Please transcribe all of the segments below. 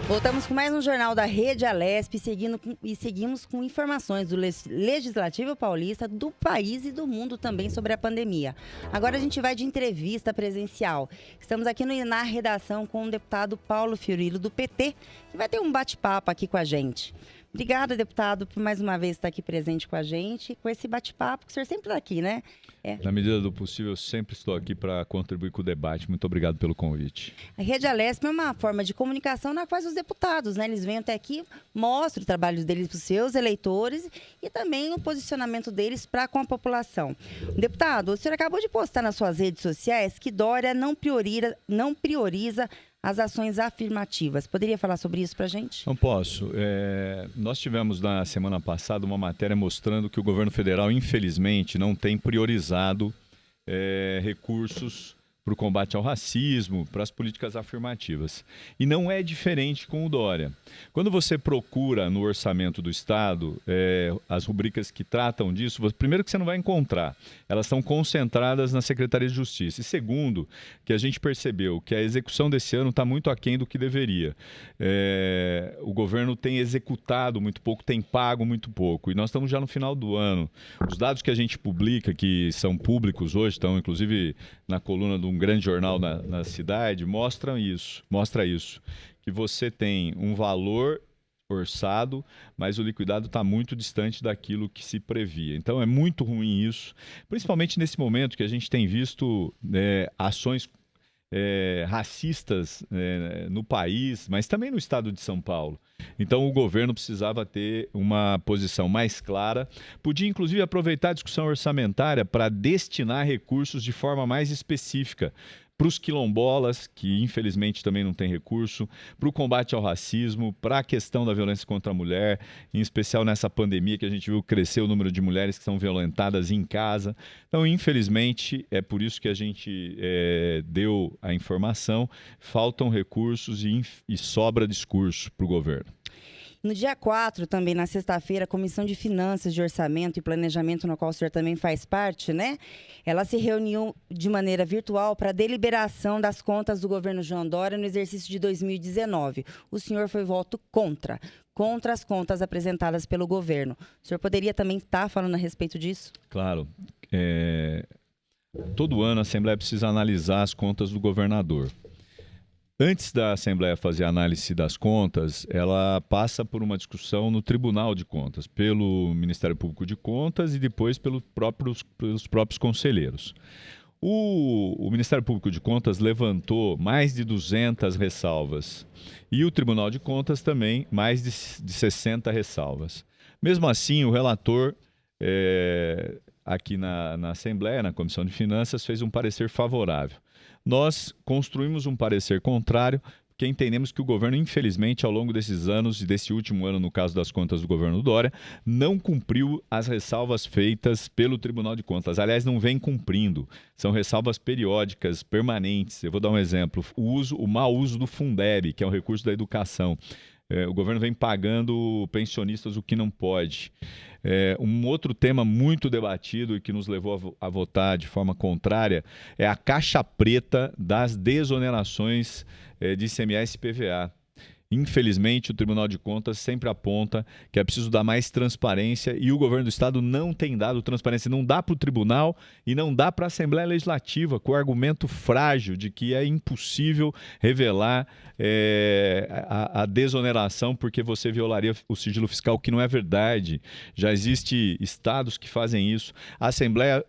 Voltamos com mais um Jornal da Rede Alesp seguimos com informações do Legislativo Paulista, do país e do mundo também sobre a pandemia. Agora a gente vai de entrevista presencial. Estamos aqui na redação com o deputado Paulo Fiorilo, do PT, que vai ter um bate-papo aqui com a gente. Obrigada, deputado, por mais uma vez estar aqui presente com a gente, com esse bate-papo, que o senhor sempre está aqui, né? Na medida do possível, eu sempre estou aqui para contribuir com o debate. Muito obrigado pelo convite. A Rede Alesp é uma forma de comunicação na qual os deputados, né? Eles vêm até aqui, mostram o trabalho deles para os seus eleitores e também o posicionamento deles para com a população. Deputado, o senhor acabou de postar nas suas redes sociais que Dória não prioriza as ações afirmativas. Poderia falar sobre isso para a gente? Não posso. Nós tivemos na semana passada uma matéria mostrando que o governo federal, infelizmente, não tem priorizado recursos para o combate ao racismo, para as políticas afirmativas. E não é diferente com o Dória. Quando você procura no orçamento do Estado as rubricas que tratam disso, primeiro que você não vai encontrar. Elas estão concentradas na Secretaria de Justiça. E segundo, que a gente percebeu que a execução desse ano está muito aquém do que deveria. O governo tem executado muito pouco, tem pago muito pouco. E nós estamos já no final do ano. Os dados que a gente publica, que são públicos hoje, estão inclusive na coluna de um grande jornal na cidade, mostra isso, que você tem um valor orçado, mas o liquidado está muito distante daquilo que se previa. Então é muito ruim isso, principalmente nesse momento que a gente tem visto ações racistas no país, mas também no estado de São Paulo. Então o governo precisava ter uma posição mais clara, podia inclusive aproveitar a discussão orçamentária para destinar recursos de forma mais específica para os quilombolas, que infelizmente também não tem recurso, para o combate ao racismo, para a questão da violência contra a mulher, em especial nessa pandemia que a gente viu crescer o número de mulheres que são violentadas em casa. Então, infelizmente, é por isso que a gente deu a informação, faltam recursos e sobra discurso para o governo. No dia 4, também na sexta-feira, a Comissão de Finanças, de Orçamento e Planejamento, no qual o senhor também faz parte, né? Ela se reuniu de maneira virtual para a deliberação das contas do governo João Dória no exercício de 2019. O senhor foi voto contra as contas apresentadas pelo governo. O senhor poderia também estar falando a respeito disso? Claro. Todo ano a Assembleia precisa analisar as contas do governador. Antes da Assembleia fazer a análise das contas, ela passa por uma discussão no Tribunal de Contas, pelo Ministério Público de Contas e depois pelos próprios conselheiros. O Ministério Público de Contas levantou mais de 200 ressalvas e o Tribunal de Contas também mais de 60 ressalvas. Mesmo assim, o relator aqui na Assembleia, na Comissão de Finanças, fez um parecer favorável. Nós construímos um parecer contrário, porque entendemos que o governo, infelizmente, ao longo desses anos e desse último ano, no caso das contas do governo Dória, não cumpriu as ressalvas feitas pelo Tribunal de Contas. Aliás, não vem cumprindo. São ressalvas periódicas, permanentes. Eu vou dar um exemplo. O mau uso do Fundeb, que é um recurso da educação. O governo vem pagando pensionistas o que não pode. Um outro tema muito debatido e que nos levou a votar de forma contrária é a caixa preta das desonerações de ICMS e PVA. Infelizmente, o Tribunal de Contas sempre aponta que é preciso dar mais transparência e o governo do Estado não tem dado transparência. Não dá para o Tribunal e não dá para a Assembleia Legislativa, com o argumento frágil de que é impossível revelar a desoneração porque você violaria o sigilo fiscal, que não é verdade. Já existem estados que fazem isso. A Assembleia,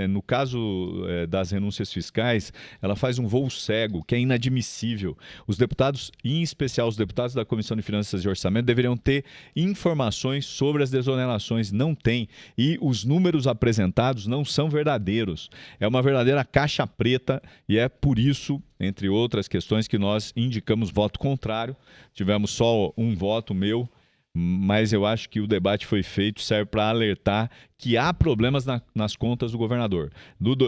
no caso das renúncias fiscais, ela faz um voo cego, que é inadmissível. Os deputados, em especial os deputados da Comissão de Finanças e Orçamento, deveriam ter informações sobre as desonerações. Não tem. E os números apresentados não são verdadeiros. É uma verdadeira caixa preta e é por isso, entre outras questões, que nós indicamos voto contrário. Tivemos só um voto meu, mas eu acho que o debate foi feito, serve para alertar que há problemas nas contas do governador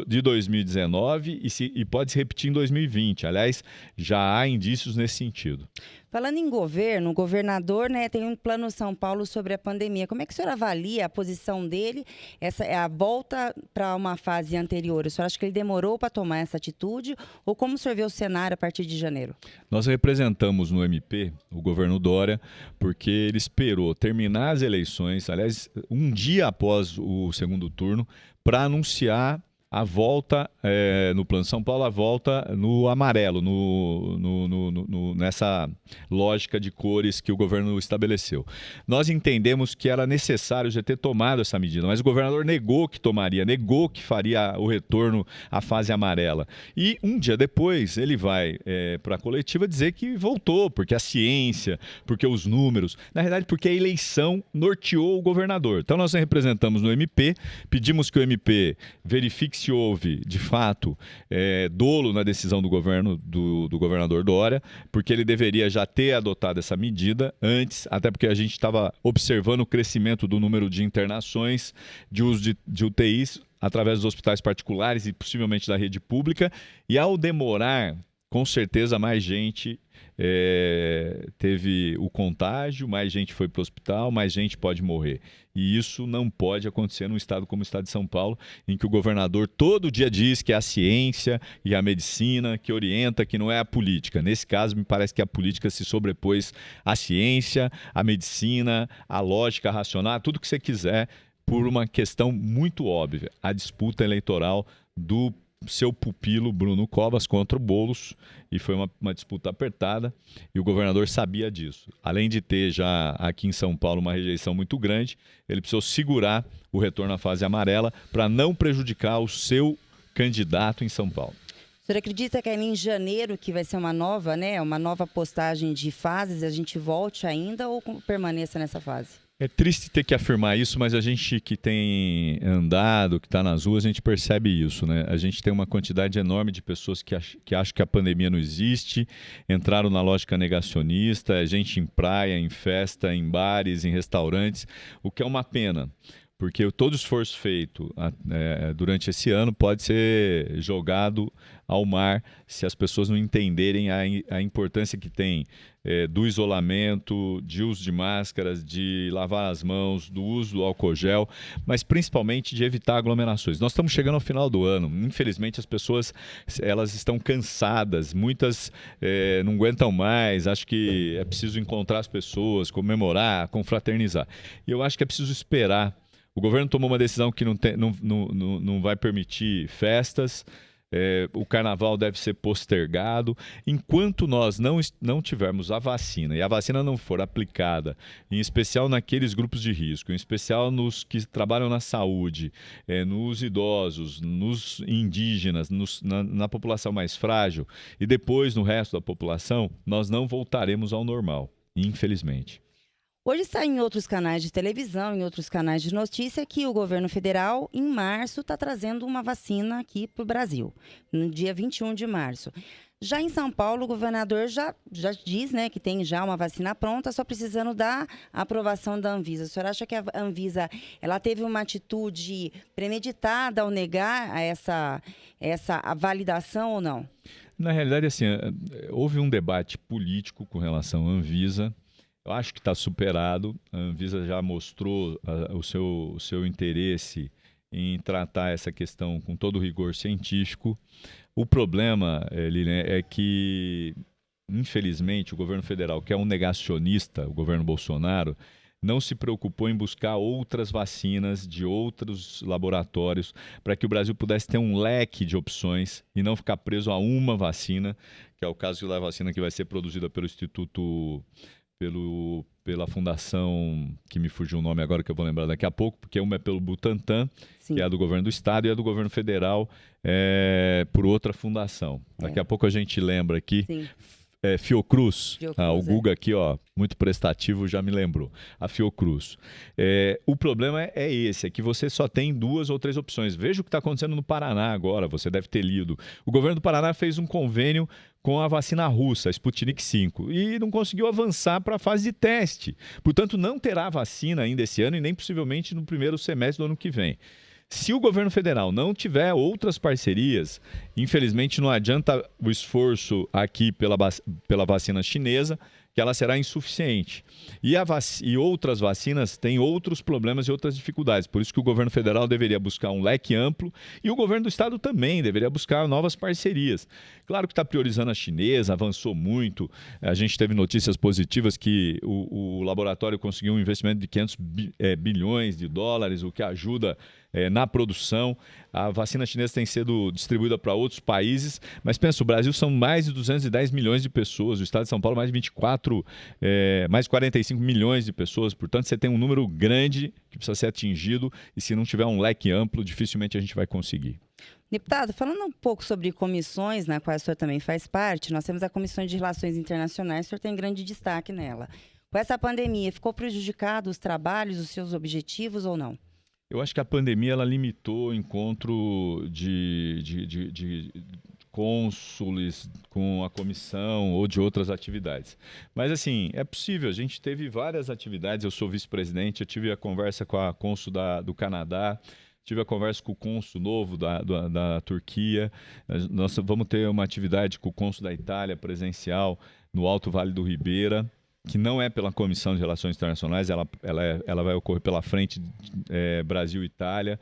de 2019 e pode se repetir em 2020. Aliás, já há indícios nesse sentido. Falando em governo, o governador, né, tem um plano São Paulo sobre a pandemia. Como é que o senhor avalia a posição dele? Essa é a volta para uma fase anterior. O senhor acha que ele demorou para tomar essa atitude? Ou como o senhor vê o cenário a partir de janeiro? Nós representamos no MP o governo Dória, porque ele esperou terminar as eleições, aliás, um dia após o segundo turno, para anunciar a volta no Plano São Paulo, a volta no amarelo, nessa lógica de cores que o governo estabeleceu. Nós entendemos que era necessário já ter tomado essa medida, mas o governador negou que tomaria, negou que faria o retorno à fase amarela. E um dia depois ele vai para a coletiva dizer que voltou, porque a ciência, porque os números, na verdade porque a eleição norteou o governador. Então nós representamos no MP, pedimos que o MP verifique se houve, de fato, dolo na decisão do governador Dória, porque ele deveria já ter adotado essa medida antes, até porque a gente estava observando o crescimento do número de internações de uso de UTIs através dos hospitais particulares e possivelmente da rede pública, e ao demorar, com certeza mais gente teve o contágio, mais gente foi para o hospital, mais gente pode morrer. E isso não pode acontecer num estado como o estado de São Paulo, em que o governador todo dia diz que é a ciência e a medicina que orienta, que não é a política. Nesse caso, me parece que a política se sobrepôs à ciência, à medicina, à lógica racional, tudo que você quiser, por uma questão muito óbvia, a disputa eleitoral do seu pupilo Bruno Covas contra o Boulos, e foi uma disputa apertada, e o governador sabia disso. Além de ter já aqui em São Paulo uma rejeição muito grande, ele precisou segurar o retorno à fase amarela para não prejudicar o seu candidato em São Paulo. O senhor acredita que é em janeiro que vai ser uma nova postagem de fases, a gente volte ainda ou permaneça nessa fase? É triste ter que afirmar isso, mas a gente que tem andado, que está nas ruas, a gente percebe isso, né? A gente tem uma quantidade enorme de pessoas que acham que a pandemia não existe, entraram na lógica negacionista, gente em praia, em festa, em bares, em restaurantes, o que é uma pena. Porque todo esforço feito durante esse ano pode ser jogado ao mar se as pessoas não entenderem a importância que tem do isolamento, de uso de máscaras, de lavar as mãos, do uso do álcool gel, mas principalmente de evitar aglomerações. Nós estamos chegando ao final do ano. Infelizmente, as pessoas elas estão cansadas, muitas não aguentam mais. Acho que é preciso encontrar as pessoas, comemorar, confraternizar. E eu acho que é preciso esperar. O governo tomou uma decisão que não vai permitir festas, o carnaval deve ser postergado. Enquanto nós não tivermos a vacina e a vacina não for aplicada, em especial naqueles grupos de risco, em especial nos que trabalham na saúde, nos idosos, nos indígenas, na população mais frágil e depois no resto da população, nós não voltaremos ao normal, infelizmente. Hoje está em outros canais de televisão, em outros canais de notícia, que o governo federal, em março, está trazendo uma vacina aqui para o Brasil, no dia 21 de março. Já em São Paulo, o governador já diz, né, que tem já uma vacina pronta, só precisando da aprovação da Anvisa. O senhor acha que a Anvisa ela teve uma atitude premeditada ao negar essa validação ou não? Na realidade, assim, houve um debate político com relação à Anvisa. Eu acho que está superado. A Anvisa já mostrou o seu interesse em tratar essa questão com todo o rigor científico. O problema, Lilian, é que, infelizmente, o governo federal, que é um negacionista, o governo Bolsonaro, não se preocupou em buscar outras vacinas de outros laboratórios para que o Brasil pudesse ter um leque de opções e não ficar preso a uma vacina, que é o caso da vacina que vai ser produzida pelo Instituto... pela fundação, que me fugiu o nome agora, que eu vou lembrar daqui a pouco, porque uma é pelo Butantan, Sim. que é a do governo do estado, e a do governo federal por outra fundação. Daqui a pouco a gente lembra aqui. Sim. Fiocruz, o Guga aqui, ó, muito prestativo, já me lembrou. A Fiocruz. O problema é esse, é que você só tem 2 ou 3 opções. Veja o que está acontecendo no Paraná agora, você deve ter lido. O governo do Paraná fez um convênio com a vacina russa, a Sputnik V, e não conseguiu avançar para a fase de teste. Portanto, não terá vacina ainda esse ano e nem possivelmente no primeiro semestre do ano que vem. Se o governo federal não tiver outras parcerias, infelizmente não adianta o esforço aqui pela vacina chinesa, que ela será insuficiente. E outras vacinas têm outros problemas e outras dificuldades. Por isso que o governo federal deveria buscar um leque amplo e o governo do estado também deveria buscar novas parcerias. Claro que está priorizando a chinesa, avançou muito. A gente teve notícias positivas que o laboratório conseguiu um investimento de 500 bilhões de dólares, o que ajuda na produção. A vacina chinesa tem sido distribuída para outros países, mas pensa, o Brasil são mais de 210 milhões de pessoas, o estado de São Paulo mais de 45 milhões de pessoas, portanto você tem um número grande que precisa ser atingido e se não tiver um leque amplo, dificilmente a gente vai conseguir. Deputado, falando um pouco sobre comissões, na qual o senhor também faz parte, nós temos a Comissão de Relações Internacionais, o senhor tem grande destaque nela. Com essa pandemia, ficou prejudicado os trabalhos, os seus objetivos ou não? Eu acho que a pandemia ela limitou o encontro de cônsules com a comissão ou de outras atividades. Mas, assim, é possível. A gente teve várias atividades. Eu sou vice-presidente, eu tive a conversa com a cônsul do Canadá, tive a conversa com o cônsul novo da Turquia. Nós vamos ter uma atividade com o cônsul da Itália presencial no Alto Vale do Ribeira, que não é pela Comissão de Relações Internacionais, ela vai ocorrer pela Frente Brasil-Itália,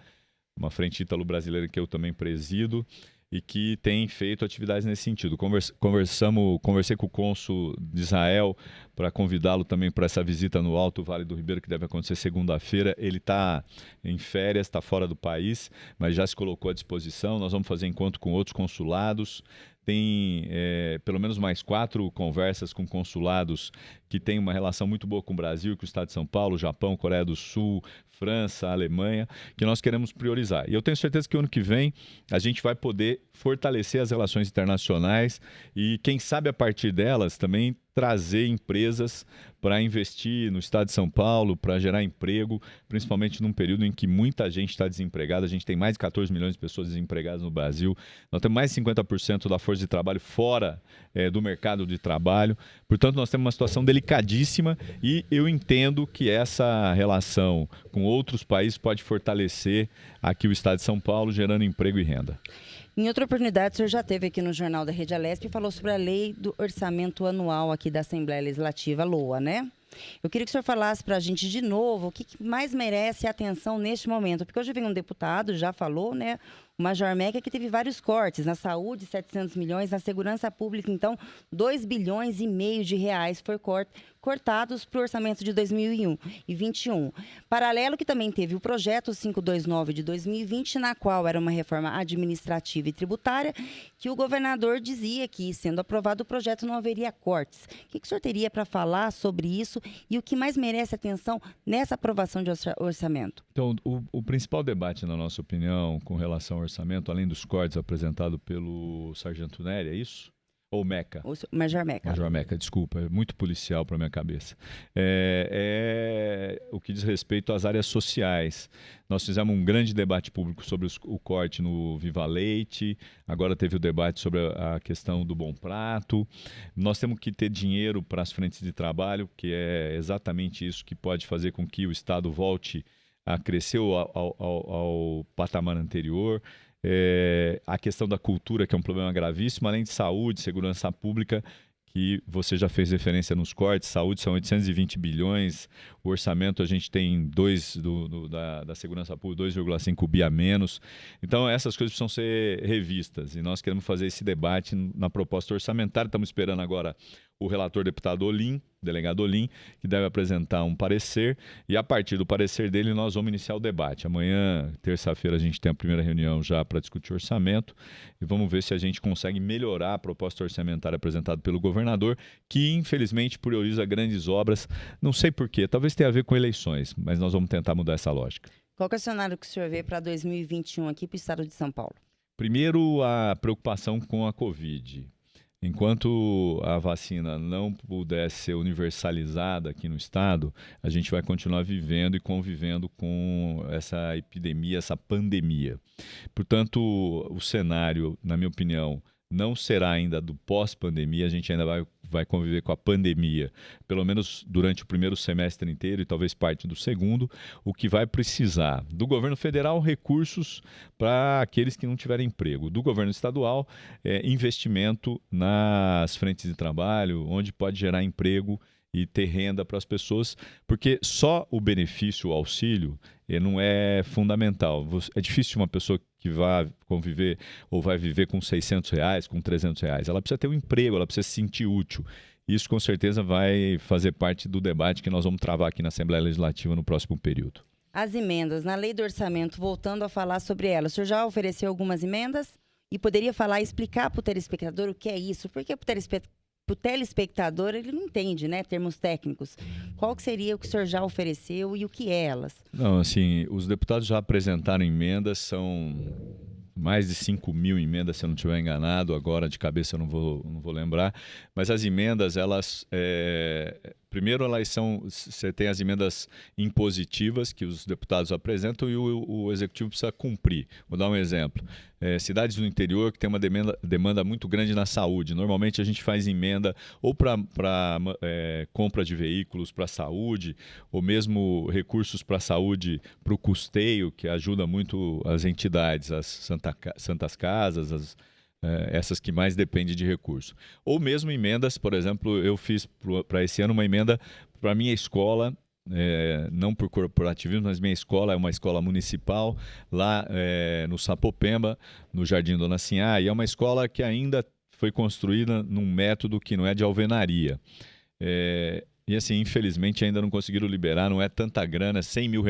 uma frente ítalo-brasileira que eu também presido, e que tem feito atividades nesse sentido. Conversei com o cônsul de Israel para convidá-lo também para essa visita no Alto Vale do Ribeira, que deve acontecer segunda-feira. Ele está em férias, está fora do país, mas já se colocou à disposição. Nós vamos fazer encontro com outros consulados. Tem pelo menos mais 4 conversas com consulados que têm uma relação muito boa com o Brasil, com o Estado de São Paulo, Japão, Coreia do Sul, França, Alemanha, que nós queremos priorizar. E eu tenho certeza que o ano que vem a gente vai poder fortalecer as relações internacionais e, quem sabe, a partir delas também trazer empresas para investir no estado de São Paulo, para gerar emprego, principalmente num período em que muita gente está desempregada. A gente tem mais de 14 milhões de pessoas desempregadas no Brasil. Nós temos mais de 50% da força de trabalho fora do mercado de trabalho. Portanto, nós temos uma situação delicadíssima e eu entendo que essa relação com outros países pode fortalecer aqui o estado de São Paulo, gerando emprego e renda. Em outra oportunidade, o senhor já esteve aqui no Jornal da Rede Alesp e falou sobre a lei do orçamento anual aqui da Assembleia Legislativa, LOA, né? Eu queria que o senhor falasse para a gente de novo o que mais merece atenção neste momento, porque hoje vem um deputado, já falou, né? O Major Meca, que teve vários cortes na saúde, 700 milhões, na segurança pública, então, 2,5 bilhões de reais foi cortados para o orçamento de 2021. Paralelo que também teve o projeto 529 de 2020, na qual era uma reforma administrativa e tributária, que o governador dizia que, sendo aprovado o projeto, não haveria cortes. O que o senhor teria para falar sobre isso e o que mais merece atenção nessa aprovação de orçamento? Então, o principal debate, na nossa opinião, com relação ao orçamento, além dos cortes apresentados pelo Sargento Nery, é isso? Ou Meca? O Major Meca. Major Meca, desculpa, é muito policial para minha cabeça. O que diz respeito às áreas sociais. Nós fizemos um grande debate público sobre o corte no Viva Leite, agora teve o debate sobre a questão do Bom Prato. Nós temos que ter dinheiro para as frentes de trabalho, que é exatamente isso que pode fazer com que o Estado volte a crescer ao patamar anterior. A questão da cultura, que é um problema gravíssimo, além de saúde, segurança pública, que você já fez referência nos cortes. Saúde são 820 bilhões, o orçamento a gente tem da segurança pública 2,5 bi a menos. Então essas coisas precisam ser revistas e nós queremos fazer esse debate na proposta orçamentária. Estamos esperando agora o relator deputado Olim, delegado Olim, que deve apresentar um parecer e a partir do parecer dele nós vamos iniciar o debate. Amanhã, terça-feira, a gente tem a primeira reunião já para discutir orçamento e vamos ver se a gente consegue melhorar a proposta orçamentária apresentada pelo governador, que infelizmente prioriza grandes obras. Não sei porquê, talvez tenha a ver com eleições, mas nós vamos tentar mudar essa lógica. Qual que é o cenário que o senhor vê para 2021 aqui para o estado de São Paulo? Primeiro, a preocupação com a Covid. Enquanto a vacina não puder ser universalizada aqui no estado, a gente vai continuar vivendo e convivendo com essa epidemia, essa pandemia. Portanto, o cenário, na minha opinião, não será ainda do pós-pandemia, a gente ainda vai vai conviver com a pandemia, pelo menos durante o primeiro semestre inteiro e talvez parte do segundo, o que vai precisar do governo federal, recursos para aqueles que não tiverem emprego, do governo estadual, investimento nas frentes de trabalho, onde pode gerar emprego e ter renda para as pessoas, porque só o benefício, o auxílio, não é fundamental. É difícil uma pessoa que vai conviver ou vai viver com R$600, com R$300. Ela precisa ter um emprego, ela precisa se sentir útil. Isso, com certeza, vai fazer parte do debate que nós vamos travar aqui na Assembleia Legislativa no próximo período. As emendas na lei do orçamento, voltando a falar sobre elas, o senhor já ofereceu algumas emendas? E poderia falar, explicar para o telespectador o que é isso? Porque o telespectador, ele não entende, né, termos técnicos. Qual que seria o que o senhor já ofereceu e o que é elas? Não, assim, os deputados já apresentaram emendas, são mais de 5.000 emendas, se eu não estiver enganado, agora de cabeça eu não vou lembrar, mas as emendas, elas, primeiro você tem as emendas impositivas que os deputados apresentam e o Executivo precisa cumprir. Vou dar um exemplo. Cidades do interior que tem uma demanda muito grande na saúde. Normalmente a gente faz emenda ou para compra de veículos para a saúde, ou mesmo recursos para a saúde, para o custeio, que ajuda muito as entidades, as santas casas, essas que mais dependem de recurso. Ou mesmo emendas, por exemplo, eu fiz para esse ano uma emenda para a minha escola, não por corporativismo, mas minha escola é uma escola municipal lá no Sapopemba, no Jardim Dona Sinhá, e é uma escola que ainda foi construída num método que não é de alvenaria. E assim, infelizmente ainda não conseguiram liberar, não é tanta grana, R$100 mil,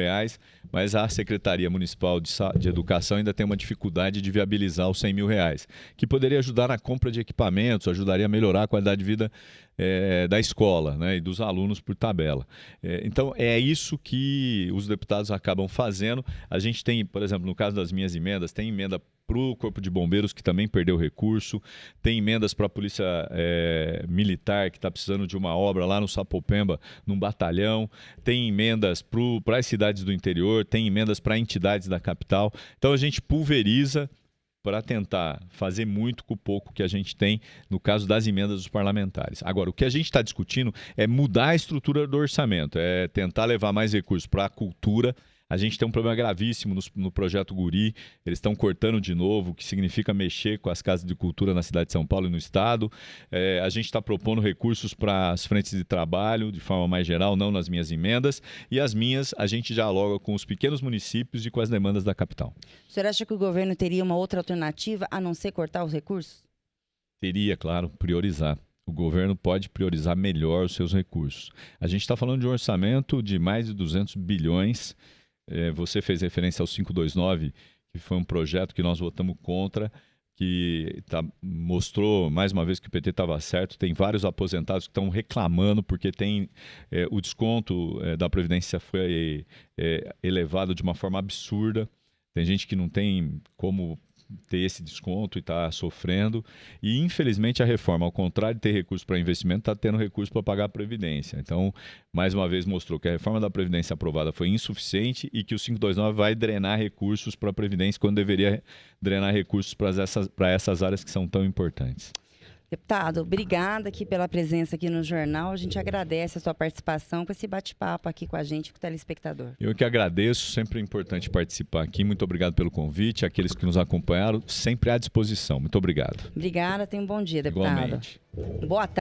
mas a Secretaria Municipal de Educação ainda tem uma dificuldade de viabilizar os R$100 mil, que poderia ajudar na compra de equipamentos, ajudaria a melhorar a qualidade de vida da escola, né, e dos alunos por tabela. Então, é isso que os deputados acabam fazendo. A gente tem, por exemplo, no caso das minhas emendas, tem emenda para o Corpo de Bombeiros, que também perdeu recurso, tem emendas para a Polícia Militar, que está precisando de uma obra lá no Sapopemba, num batalhão, tem emendas para as cidades do interior, tem emendas para entidades da capital. Então, a gente pulveriza para tentar fazer muito com o pouco que a gente tem no caso das emendas dos parlamentares. Agora, o que a gente está discutindo é mudar a estrutura do orçamento, é tentar levar mais recursos para a cultura. A gente tem um problema gravíssimo no projeto Guri, eles estão cortando de novo, o que significa mexer com as casas de cultura na cidade de São Paulo e no estado. A gente está propondo recursos para as frentes de trabalho, de forma mais geral, não nas minhas emendas. E as minhas, a gente dialoga com os pequenos municípios e com as demandas da capital. O senhor acha que o governo teria uma outra alternativa a não ser cortar os recursos? Teria, claro, priorizar. O governo pode priorizar melhor os seus recursos. A gente está falando de um orçamento de mais de 200 bilhões. Você fez referência ao 529, que foi um projeto que nós votamos contra, que mostrou mais uma vez que o PT estava certo. Tem vários aposentados que estão reclamando porque o desconto da Previdência foi elevado de uma forma absurda. Tem gente que não tem como ter esse desconto e está sofrendo. E, infelizmente, a reforma, ao contrário de ter recurso para investimento, está tendo recurso para pagar a Previdência. Então, mais uma vez, mostrou que a reforma da Previdência aprovada foi insuficiente e que o 529 vai drenar recursos para a Previdência quando deveria drenar recursos para essas áreas que são tão importantes. Deputado, obrigada aqui pela presença aqui no jornal. A gente agradece a sua participação com esse bate-papo aqui com a gente, com o telespectador. Eu que agradeço, sempre é importante participar aqui. Muito obrigado pelo convite. Aqueles que nos acompanharam, sempre à disposição. Muito obrigado. Obrigada, tenha um bom dia, deputado. Igualmente. Boa tarde.